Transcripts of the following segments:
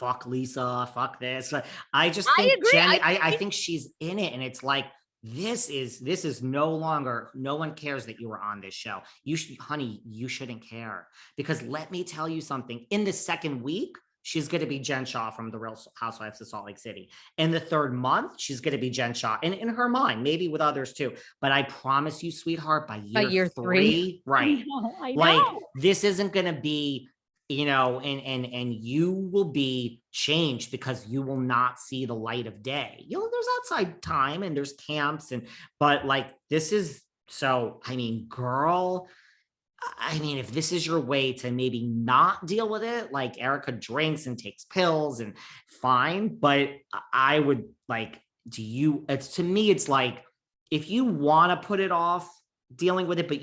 fuck Lisa, fuck this. I just I think agree. Jen, I think she's in it, and it's like, this is no longer, no one cares that you were on this show. You should, honey, you shouldn't care, because let me tell you something. In the second week, she's going to be Jen Shah from the Real Housewives of Salt Lake City. In the third month, she's going to be Jen Shah, and in her mind, maybe with others too. But I promise you, sweetheart, by By year year 3. three, right? I Like, know. this isn't going to be, and you will be changed, because you will not see the light of day. There's outside time and there's camps, but like, this is, so, I mean, girl, I mean, if this is your way to maybe not deal with it, like Erica drinks and takes pills, and fine, but I would like, it's, to me, it's like, if you want to put it off dealing with it, but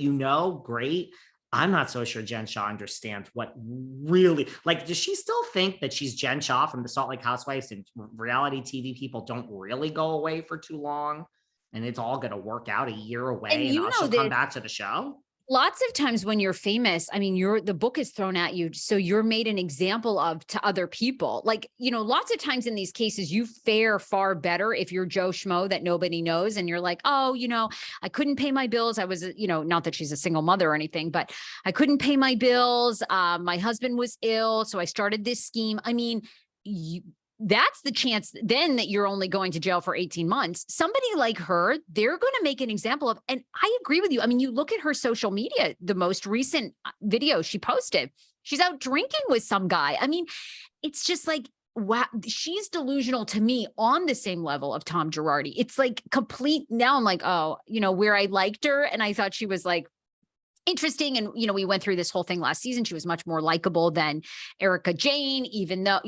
great. I'm not so sure Jen Shah understands what really, like, does she still think that she's Jen Shah from the Salt Lake Housewives, and reality TV people don't really go away for too long, and it's all going to work out a year away, And and you know she'll come that back to the show? lots of times when you're famous, I mean, the book is thrown at you, so you're made an example of to other people. Like, lots of times in these cases, you fare far better if you're Joe Schmo that nobody knows, and you're like, oh, I couldn't pay my bills. I was, not that she's a single mother or anything, but I couldn't pay my bills. My husband was ill, so I started this scheme. I mean, that's the chance then that you're only going to jail for 18 months. Somebody like her, they're going to make an example of. And I agree with you. I mean, you look at her social media, the most recent video she posted, she's out drinking with some guy. I mean, it's just like, wow, she's delusional to me on the same level of Tom Girardi. It's like complete. Now I'm like, oh, where I liked her and I thought she was like interesting. And, we went through this whole thing last season. She was much more likable than Erica Jane, even though,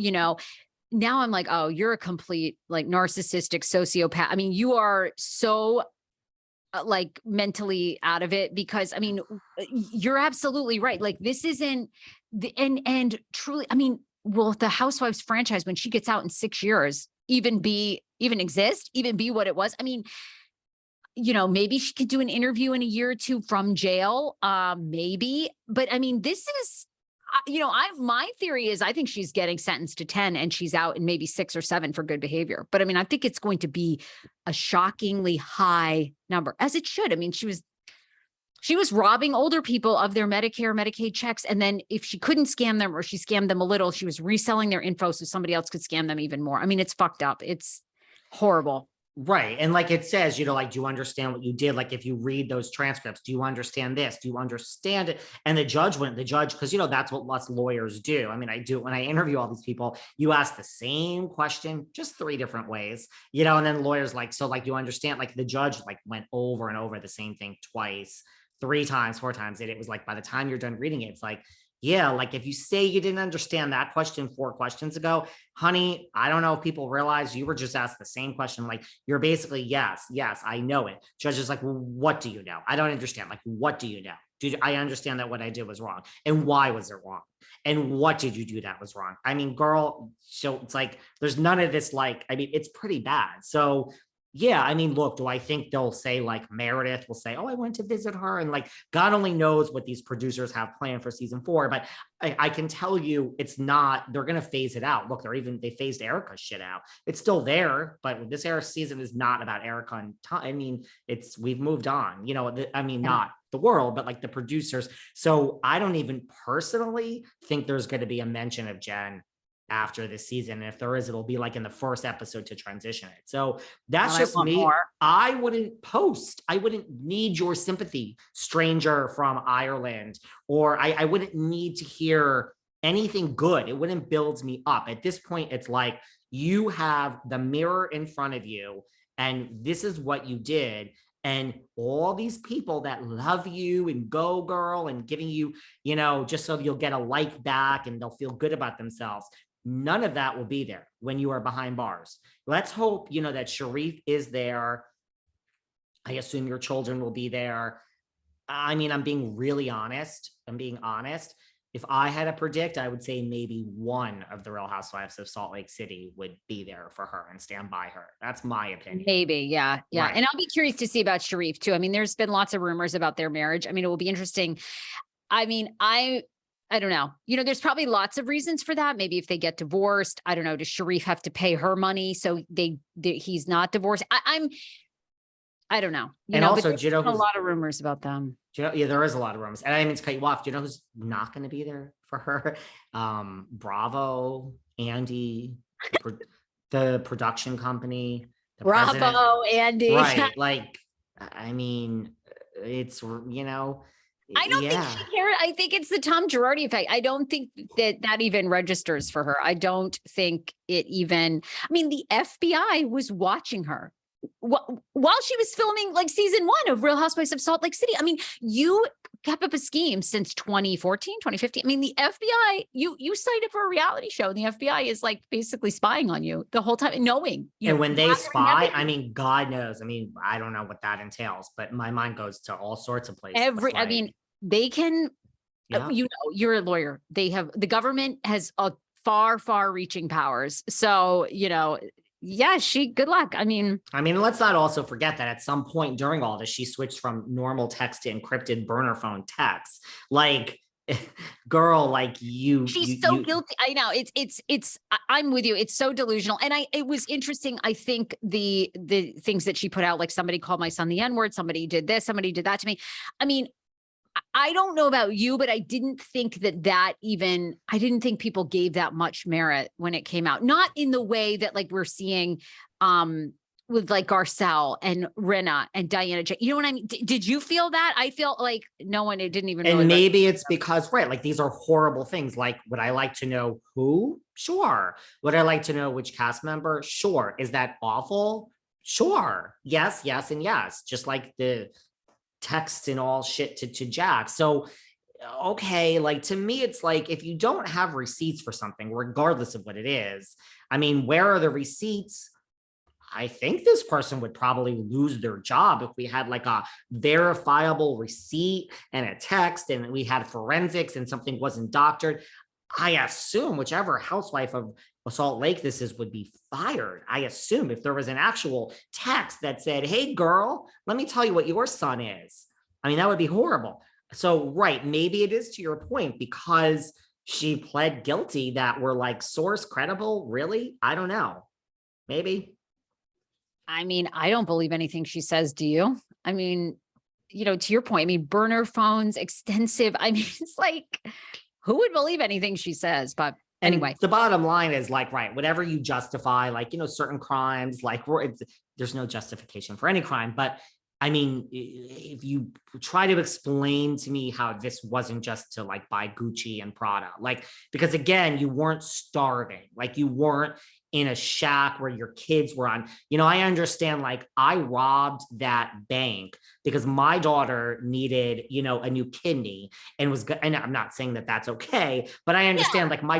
now I'm like, oh, you're a complete like narcissistic sociopath. I mean, you are so like mentally out of it, because I mean, you're absolutely right. Like, this isn't the, and truly, I mean, will the Housewives franchise, when she gets out in 6 years, even exist, even be what it was? I mean, maybe she could do an interview in a year or two from jail. Maybe, but I mean, this is, my theory is I think she's getting sentenced to 10 and she's out in maybe 6 or 7 for good behavior. But I mean, I think it's going to be a shockingly high number, as it should. I mean, she was robbing older people of their Medicare, Medicaid checks. And then if she couldn't scam them, or she scammed them a little, she was reselling their info so somebody else could scam them even more. I mean, it's fucked up. It's horrible. Right. And like it says, like, do you understand what you did? Like, if you read those transcripts, do you understand this? Do you understand it? And the judge, because, that's what us lawyers do. I mean, I do, when I interview all these people, you ask the same question, just 3 different ways, and then lawyers like, so like, you understand, like the judge like went over and over the same thing twice, 3 times, 4 times. And it was like, by the time you're done reading it, it's like, yeah, like if you say you didn't understand that question 4 questions ago, honey, I don't know if people realize you were just asked the same question. Like, you're basically, yes, I know it. Judge is like, well, what do you know? I don't understand. Like, what do you know? I understand that what I did was wrong? And why was it wrong? And what did you do that was wrong? I mean, girl, so it's like, there's none of this, like, I mean, it's pretty bad. So yeah, I mean, look, do I think they'll say, like, Meredith will say, oh, I went to visit her, and like, God only knows what these producers have planned for season 4, but I can tell you it's not, they're going to phase it out. Look, they phased Erica's shit out. It's still there, but this season is not about Erica and Tom. I mean, we've moved on, I mean, not the world, but like the producers. So I don't even personally think there's going to be a mention of Jen after this season. And if there is, it'll be like in the first episode to transition it. So that's just me. More. I wouldn't need your sympathy, stranger from Ireland, or I wouldn't need to hear anything good. It wouldn't build me up. At this point, it's like, you have the mirror in front of you, and this is what you did. And all these people that love you and go girl and giving you, just so you'll get a like back and they'll feel good about themselves. None of that will be there when you are behind bars. Let's hope, that Sharif is there. I assume your children will be there. I mean, I'm being honest. If I had to predict, I would say maybe one of the Real Housewives of Salt Lake City would be there for her and stand by her. That's my opinion. Maybe. Yeah. Right. And I'll be curious to see about Sharif too. I mean, there's been lots of rumors about their marriage. I mean, it will be interesting. I mean, I don't know. There's probably lots of reasons for that. Maybe if they get divorced, I don't know. Does Sharif have to pay her money so he's not divorced? I don't know. And But also, there's do you know a who's, lot of rumors about them. yeah, there is a lot of rumors. And I didn't mean to cut you off. Do you know who's not going to be there for her? Bravo, Andy, the production company, the president. Bravo, Andy. Right. Like, I mean, it's, I don't think yeah. she cared. I think it's the Tom Girardi effect. I don't think that even registers for her. I don't think it even, the FBI was watching her while she was filming like season 1 of Real Housewives of Salt Lake City. You kept up a scheme since 2014, 2015. The FBI, you signed up for a reality show and the FBI is like basically spying on you the whole time, knowing. And when they spy, God knows. I don't know what that entails, but my mind goes to all sorts of places. They can, yeah. You're a lawyer. The government has a far reaching powers. So, yeah, good luck. Let's not also forget that at some point during all this, she switched from normal text to encrypted burner phone text. Like, girl, like she's so guilty. I know I'm with you. It's so delusional. And it was interesting. I think the things that she put out, like somebody called my son the N-word, somebody did this, somebody did that to me. I don't know about you, but I didn't think I didn't think people gave that much merit when it came out. Not in the way that like we're seeing with like Garcelle and Rinna and Diana. You know what I mean? Did you feel that? I felt like no one, it didn't even And maybe it's because, right, like these are horrible things. Like, would I like to know who? Sure. Would I like to know which cast member? Sure. Is that awful? Sure. Yes, and yes. Just like the text and all shit to Jack. So, okay, like to me, it's like if you don't have receipts for something, regardless of what it is, where are the receipts? I think this person would probably lose their job if we had like a verifiable receipt and a text and we had forensics and something wasn't doctored. I assume whichever housewife of Salt Lake this is would be fired. I assume if there was an actual text that said, hey, girl, let me tell you what your son is. That would be horrible. So, right, maybe it is to your point because she pled guilty that we're like source credible. Really? I don't know. Maybe. I don't believe anything she says. Do you? To your point, burner phones, extensive. It's like, who would believe anything she says? But anyway, the bottom line is like, right, whatever you justify, like, certain crimes, like there's no justification for any crime. But if you try to explain to me how this wasn't just to like buy Gucci and Prada, like, because again, you weren't starving, like you weren't in a shack where your kids were on, I understand, like I robbed that bank because my daughter needed, a new kidney and I'm not saying that that's okay, but I understand like my